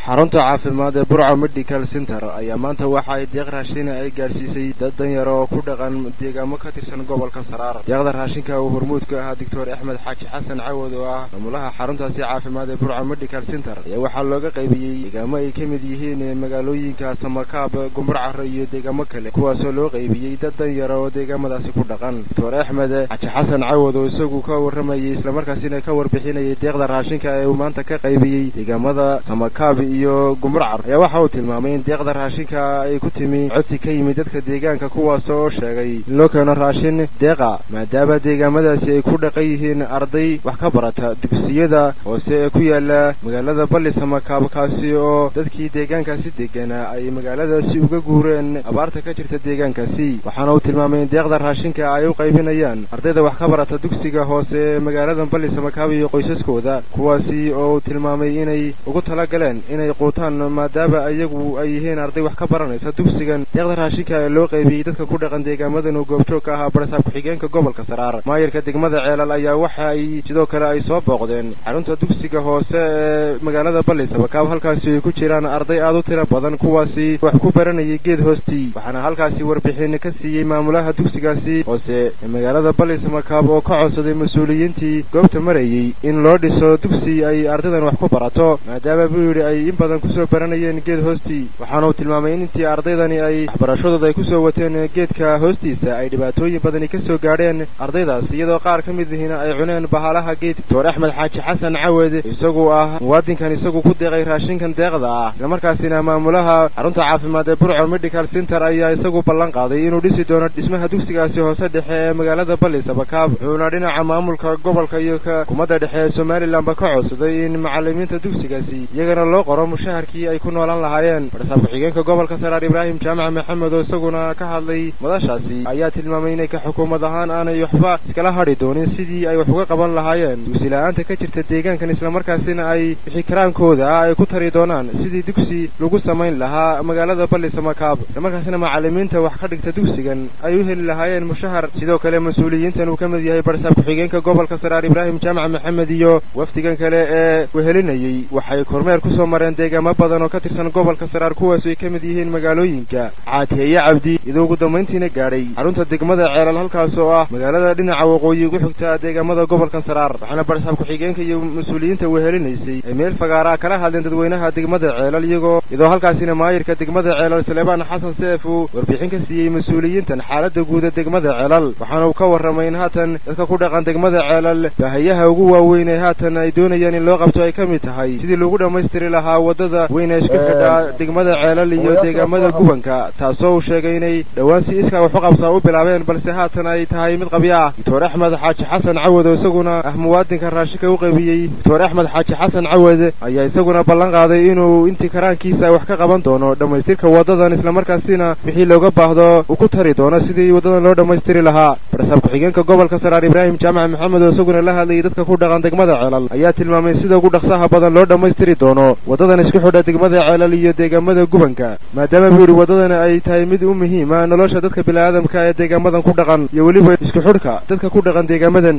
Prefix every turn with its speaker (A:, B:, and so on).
A: xarunta caafimaad ee Burco Medical Center ayaa maanta waxa ay deeq raashin ay gaarsiisay dad danyar oo ku dhaqan deegaamo ka tirsan gobolka Saraar. Deeqda raashinka uu hormuudka ah Dr. Axmed Xaaji Xasan Cawad oo ah maamulaha xaruntaasi caafimaad ee Burco Medical Center ayaa waxa looga qaybiyay deegaamo ay ka mid yihiin magaalooyinka Samakaab, Gumburcar iyo deegaamo kale kuwaas oo loo qaybiyay dad danyar oo deegaamadaasi ku dhaqan. Dr. Axmed Xaaji Xasan Cawad oo isagu ka warramayay isla markaasina ka warbixinayay deeqda raashinka ee uu maanta ka qaybiyay deegaamada Samakaab iyo Gumburcar ayaa waxa uu tilmaamay in deeqda raashinka ay ku timi codsi ka yimid dadka deegaanka kuwaas oo sheegay in loo keeno raashin deeqa maadaama deegaamadaasi ay ku dhaqan yihiin arday wax ka barata dugsiyada hoose ee ku yaala magaalada Balli Samakaab kaasi oo dadkii deegaankaasi deganaa ay magaaladaasi uga guureen abaarta ka jirta deegaankaasi. Waxaana uu tilmaamay in deeqda raashinka ay u qaybinayaan ardayda wax ka barata dugsiga hoose ee magaalada Balli Samakaab iyo qoysaskooda kuwaasi oo tilmaamay inay ugu talagaleen inay quutaan maadaama ayagu ay yihiin arday wax ka baranaysa dugsigan. Deeqda raashinka ee loo qaybiyay dadka ku dhaqan deegaamadan oo goobjoog ka ah barsaab ku-xigeenka gobolka Saraar maayirka degmada Ceelal ayaa waxa ay sidoo kale ay soo booqdeen xarunta dugsiga hoose ee magaalada Balli Samakaab halkaasi ay ku jiraan arday aad u tiro badan kuwaasi wax ku baranayay geed hoostii. Waxaana halkaasi warbixin ka siiyay maamulaha dugsigaasi hoose ee magaalada Balli Samakaab oo ka codsaday mas'uuliyiintii goobta marayay in loo dhiso dugsi ay ardaydan wax ku barato maadaama buu yiri ay in badan ku soo baranayeen geed hoostii. Waxaana uu tilmaamay in intii ardaydani ay waxbarashadooda ay ku soo wateen geedka hoostiisa ay dhibaatooyin badan ka soo gaadheen ardaydaas iyadoo qaar ka mid ahina ay cuneen bahalaha geed. Dr. Axmed Xaaji Xasan Cawad isagu ah muwaadinkan isagu ku deeqay raashinkan deeqda ah isla markaasina maamulaha xarunta caafimaad ee Burco Medical Center ayaa isagu ballan qaaday inuu dhisi doono dhismaha dugsigaasi hoose dhexe ee magaalada Balli Samakaab. Wuxuuna dhinaca maamulka gobolka iyo xukuumadda dhexe ee Somaliland ka codsaday in macallimiinta dugsigaasi iyagana loo qoro mushaharkii ay ku noolaan lahaayeen. barsaab ku-xigeenka gobolka Saraar Ibraahim Jaamac Maxamed oo isaguna ka hadlay madashaasi ayaa tilmaamay in ka xukuumad ahaan aanay waxba iskala hadhi doonin sidii ay wax uga qaban lahaayeen dugsi la'aanta ka jirta deegaankan isla markaasina ay wixii karaankooda ay ku tari doonaan sidii dugsi lagu samayn lahaa magaalada Balli Samakaab isla markaasina macallimiinta wax ka dhigta dugsigan ay u heli lahaayeen mushahar. Sidoo kale mas'uuliyiintan uu ka mid yahay barsaab ku-xigeenka gobolka Saraar Ibraahim Jaamac Maxamed iyo wafdigan kale ee wehelinayay waxay kormeer ku soo mareen deegaamo badan oo ka tirsan gobolka Saraar kuwaas ay ka mid yihiin magaalooyinka Caatiye Cabdi idoo ugu dambeyntiina gaadhay xarunta degmada Ceelal halkaas oo ah magaalada dhinaca waqooyi ugu xigta deegaamada gobolka Saraar. Waxaana barsaab ku-xigeenka iyo mas'uuliyiinta wehelinaysay ay meel fagaara kala hadleen dadweynaha degmada Ceelal iyadoo halkaasina maayirka degmada Ceelal Salebaan Xasan Seef uu warbixin ka siiyay mas'uuliyiintan xaaladda guud ee degmada Ceelal. Waxaana uu ka warramay in haatan dadka ku dhaqan degmada Ceelal baahiyaha ugu waaweyn ee haatan ay doonayaan in loo qabto ay ka mid tahay sidii lagu dhammaystiri lahaa wadada weyn ee isku xidha degmada Ceelal iyo deegaamada gubanka taasoo uu sheegay inay dhawaan si iska wax u qabsaa u bilaabeen balse haatan ay tahay mid qabyo ah. Dr. Axmed Xaaji Xasan Cawad oo isaguna ah muwaadinka raashinka u qaybiyay. Dr. Axmed Xaaji Xasan Cawad ayaa isaguna ballan qaaday inuu intii karaankiisa wax ka qaban doono dhammaystirka wadadan isla markaasina wixii looga baahdo uu ku tari doono sidii wadadan loo dhammaystiri lahaa. barsaab ku-xigeenka gobolka Saraar Ibraahim Jaamac Maxamed oo isaguna la hadlayay dadka ku dhaqan degmada Ceelal ayaa tilmaamay sida ugu dhaqsaha badan loo dhammaystiri doono wadadan isku xidha degmada Ceelal iyo deegaamada gubanka maadaama buu yiri wadadan ay tahay mid u muhiim ah nolosha dadka bini'aadamka ee deegaamadan ku dhaqan iyo weliba isku xidhka dadka ku dhaqan deegaamadan.